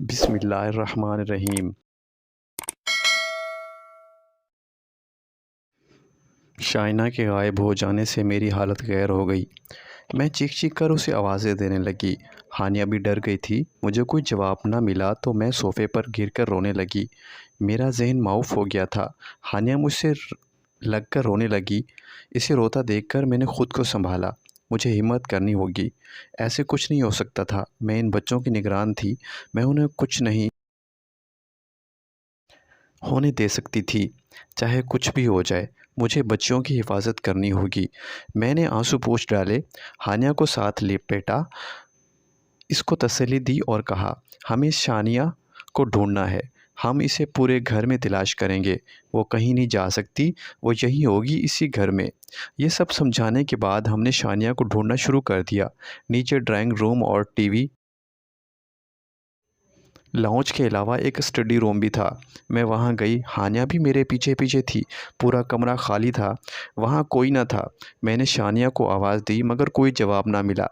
बिस्मिल्लाहिर्रहमानिर्रहीम। शाइना के गायब हो जाने से मेरी हालत गैर हो गई। मैं चीख-चीख कर उसे आवाज़ें देने लगी। हानिया भी डर गई थी। मुझे कोई जवाब न मिला तो मैं सोफ़े पर गिरकर रोने लगी। मेरा ज़हन माऊफ हो गया था। हानिया मुझसे लगकर रोने लगी। इसे रोता देखकर मैंने खुद को सँभाला। मुझे हिम्मत करनी होगी। ऐसे कुछ नहीं हो सकता था। मैं इन बच्चों की निगरान थी। मैं उन्हें कुछ नहीं होने दे सकती थी। चाहे कुछ भी हो जाए, मुझे बच्चियों की हिफाजत करनी होगी। मैंने आंसू पोंछ डाले, हानिया को साथ लिपेटा, इसको तसल्ली दी और कहा, हमें शानिया को ढूंढना है। हम इसे पूरे घर में तलाश करेंगे। वो कहीं नहीं जा सकती, वो यहीं होगी इसी घर में। ये सब समझाने के बाद हमने शानिया को ढूंढना शुरू कर दिया। नीचे ड्राइंग रूम और टीवी लाउंज के अलावा एक स्टडी रूम भी था। मैं वहाँ गई, हानिया भी मेरे पीछे पीछे थी। पूरा कमरा खाली था, वहाँ कोई न था। मैंने शानिया को आवाज़ दी मगर कोई जवाब ना मिला।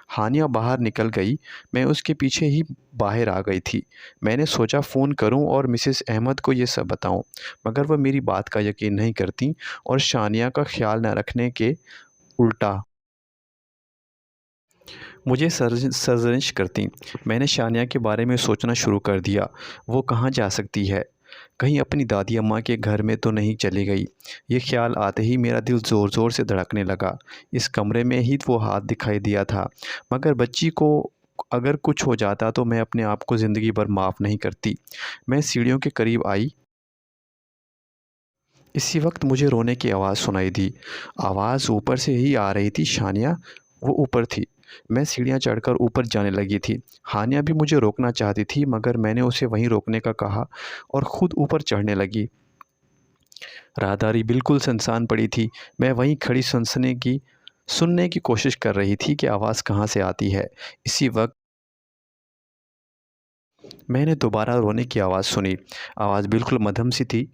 हानिया बाहर निकल गई, मैं उसके पीछे ही बाहर आ गई थी। मैंने सोचा फ़ोन करूं और मिसेस अहमद को ये सब बताऊं, मगर वह मेरी बात का यकीन नहीं करती और शानिया का ख्याल न रखने के उल्टा मुझे सरज़निश करतीं। मैंने शानिया के बारे में सोचना शुरू कर दिया। वो कहाँ जा सकती है? कहीं अपनी दादी अम्मा के घर में तो नहीं चली गई? ये ख़्याल आते ही मेरा दिल ज़ोर-ज़ोर से धड़कने लगा। इस कमरे में ही वो हाथ दिखाई दिया था, मगर बच्ची को अगर कुछ हो जाता तो मैं अपने आप को ज़िंदगी भर माफ़ नहीं करती। मैं सीढ़ियों के करीब आई। इसी वक्त मुझे रोने की आवाज़ सुनाई दी। आवाज़ ऊपर से ही आ रही थी। शानिया वो ऊपर थी। मैं सीढ़ियाँ चढ़कर ऊपर जाने लगी थी। हानिया भी मुझे रोकना चाहती थी मगर मैंने उसे वहीं रोकने का कहा और ख़ुद ऊपर चढ़ने लगी। राहदारी बिल्कुल सुनसान पड़ी थी। मैं वहीं खड़ी सुनने की कोशिश कर रही थी कि आवाज़ कहाँ से आती है। इसी वक्त मैंने दोबारा रोने की आवाज़ सुनी। आवाज़ बिल्कुल मध्यम सी थी।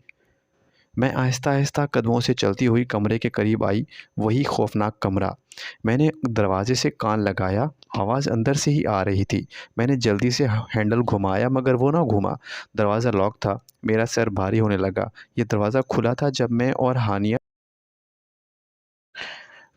मैं आहिस्ता-आहिस्ता कदमों से चलती हुई कमरे के करीब आई, वही खौफनाक कमरा। मैंने दरवाज़े से कान लगाया, आवाज़ अंदर से ही आ रही थी। मैंने जल्दी से हैंडल घुमाया मगर वो ना घूमा। दरवाज़ा लॉक था। मेरा सर भारी होने लगा। ये दरवाज़ा खुला था जब मैं और हानिया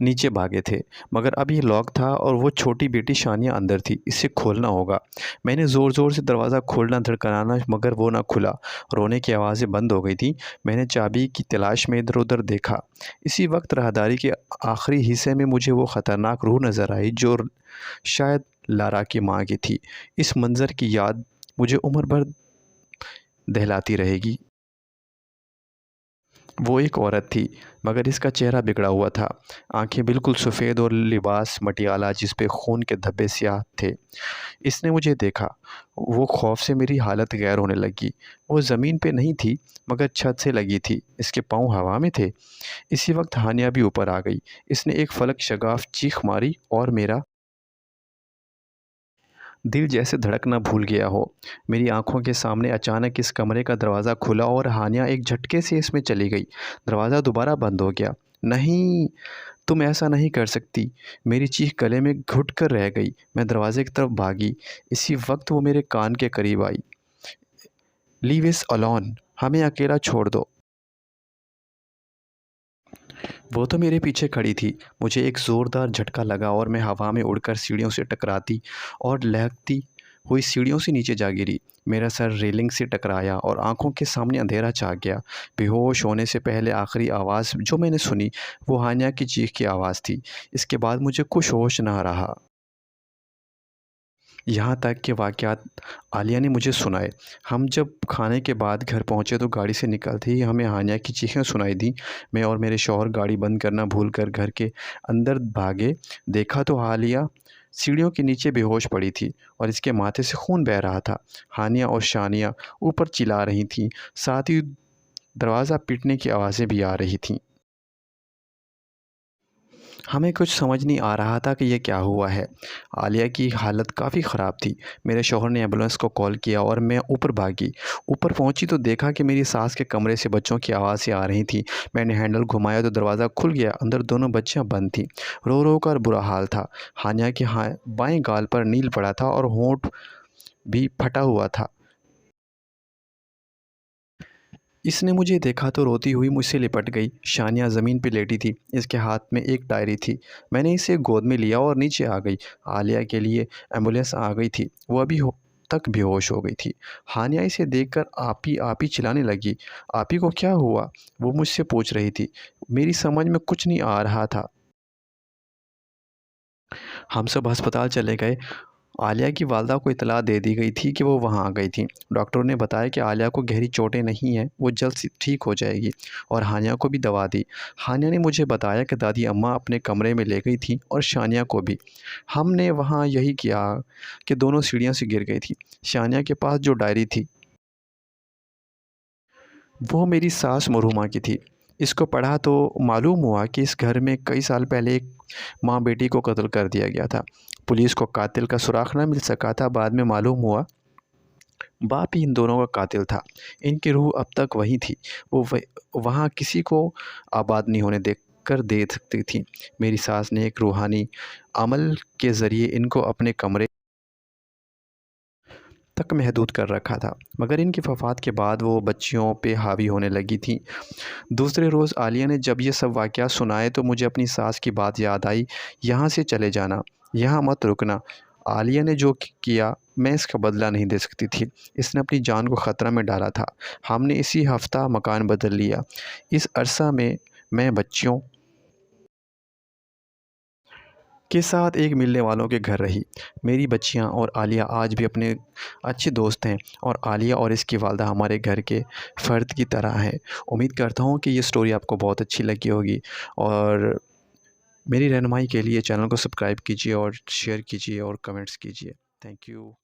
नीचे भागे थे, मगर अब ये लॉक था और वो छोटी बेटी शानिया अंदर थी। इसे खोलना होगा। मैंने ज़ोर-ज़ोर से दरवाज़ा खोलना धड़कनाना मगर वो ना खुला। रोने की आवाज़ें बंद हो गई थी। मैंने चाबी की तलाश में इधर-उधर देखा। इसी वक्त राहदारी के आखिरी हिस्से में मुझे वो ख़तरनाक रूह नज़र आई जो शायद लारा की माँ की थी। इस मंज़र की याद मुझे उम्र भर दहलाती रहेगी। वो एक औरत थी, मगर इसका चेहरा बिगड़ा हुआ था। आँखें बिल्कुल सफ़ेद और लिबास मटियाला जिस पे खून के धब्बे स्याह थे। इसने मुझे देखा। वो खौफ से मेरी हालत गैर होने लगी। वो ज़मीन पे नहीं थी, मगर छत से लगी थी। इसके पाँव हवा में थे। इसी वक्त हानिया भी ऊपर आ गई। इसने एक फलक शगाफ चीख मारी और मेरा दिल जैसे धड़कना भूल गया हो। मेरी आँखों के सामने अचानक इस कमरे का दरवाज़ा खुला और हानिया एक झटके से इसमें चली गई। दरवाज़ा दोबारा बंद हो गया। नहीं, तुम ऐसा नहीं कर सकती। मेरी चीख गले में घुट कर रह गई। मैं दरवाज़े की तरफ भागी। इसी वक्त वो मेरे कान के करीब आई। लीव अस अलोन, हमें अकेला छोड़ दो। वो तो मेरे पीछे खड़ी थी। मुझे एक ज़ोरदार झटका लगा और मैं हवा में उड़कर सीढ़ियों से टकराती और लहकती हुई सीढ़ियों से नीचे जा गिरी। मेरा सर रेलिंग से टकराया और आंखों के सामने अंधेरा छा गया। बेहोश होने से पहले आखिरी आवाज़ जो मैंने सुनी वो हानिया की चीख की आवाज़ थी। इसके बाद मुझे कुछ होश ना रहा। यहाँ तक कि वाक़यात आलिया ने मुझे सुनाए। हम जब खाने के बाद घर पहुँचे तो गाड़ी से निकलते ही हमें हानिया की चीखें सुनाई दी। मैं और मेरे शौहर गाड़ी बंद करना भूलकर घर के अंदर भागे। देखा तो हालिया सीढ़ियों के नीचे बेहोश पड़ी थी और इसके माथे से खून बह रहा था। हानिया और शानिया ऊपर चिल्ला रही थीं। साथ ही दरवाज़ा पीटने की आवाज़ें भी आ रही थीं। हमें कुछ समझ नहीं आ रहा था कि ये क्या हुआ है। आलिया की हालत काफ़ी ख़राब थी। मेरे शौहर ने एम्बुलेंस को कॉल किया और मैं ऊपर भागी। ऊपर पहुंची तो देखा कि मेरी सास के कमरे से बच्चों की आवाज़ें आ रही थीं। मैंने हैंडल घुमाया तो दरवाज़ा खुल गया। अंदर दोनों बच्चियां बंद थीं। रो रो कर बुरा हाल था। हानिया के बाएं गाल पर नील पड़ा था और होंठ भी फटा हुआ था। इसने मुझे देखा तो रोती हुई मुझसे लिपट गई। शानिया ज़मीन पर लेटी थी, इसके हाथ में एक डायरी थी। मैंने इसे गोद में लिया और नीचे आ गई। आलिया के लिए एम्बुलेंस आ गई थी, वो अभी तक बेहोश हो गई थी। हानिया इसे देखकर आप ही चिल्लाने लगी। आपी को क्या हुआ, वो मुझसे पूछ रही थी। मेरी समझ में कुछ नहीं आ रहा था। हम सब अस्पताल चले गए। आलिया की वालदा को इतला दे दी गई थी कि वो वहाँ आ गई थी। डॉक्टरों ने बताया कि आलिया को गहरी चोटें नहीं हैं, वो जल्द से ठीक हो जाएगी, और हानिया को भी दवा दी। हानिया ने मुझे बताया कि दादी अम्मा अपने कमरे में ले गई थी और शानिया को भी। हमने वहाँ यही किया कि दोनों सीढ़ियों से गिर गई थी। शानिया के पास जो डायरी थी वो मेरी सास मरहुमा की थी। इसको पढ़ा तो मालूम हुआ कि इस घर में कई साल पहले एक माँ बेटी को कत्ल कर दिया गया था। पुलिस को कातिल का सुराग ना मिल सका था। बाद में मालूम हुआ बाप ही इन दोनों का कातिल था। इनकी रूह अब तक वहीं थी। वहाँ किसी को आबाद नहीं होने देकर दे सकती थी। मेरी सास ने एक रूहानी अमल के ज़रिए इनको अपने कमरे तक महदूद कर रखा था, मगर इनकी वफ़ात के बाद वो बच्चियों पे हावी होने लगी थी। दूसरे रोज़ आलिया ने जब ये सब वाक़यात सुनाए तो मुझे अपनी सास की बात याद आई, यहाँ से चले जाना, यहाँ मत रुकना। आलिया ने जो किया मैं इसका बदला नहीं दे सकती थी। इसने अपनी जान को ख़तरा में डाला था। हमने इसी हफ़्ता मकान बदल लिया। इस अरसा में मैं बच्चियों के साथ एक मिलने वालों के घर रही। मेरी बच्चियां और आलिया आज भी अपने अच्छे दोस्त हैं, और आलिया और इसकी वालदा हमारे घर के फ़र्द की तरह हैं। उम्मीद करता हूँ कि ये स्टोरी आपको बहुत अच्छी लगी होगी, और मेरी रहनुमाई के लिए चैनल को सब्सक्राइब कीजिए और शेयर कीजिए और कमेंट्स कीजिए। Thank you.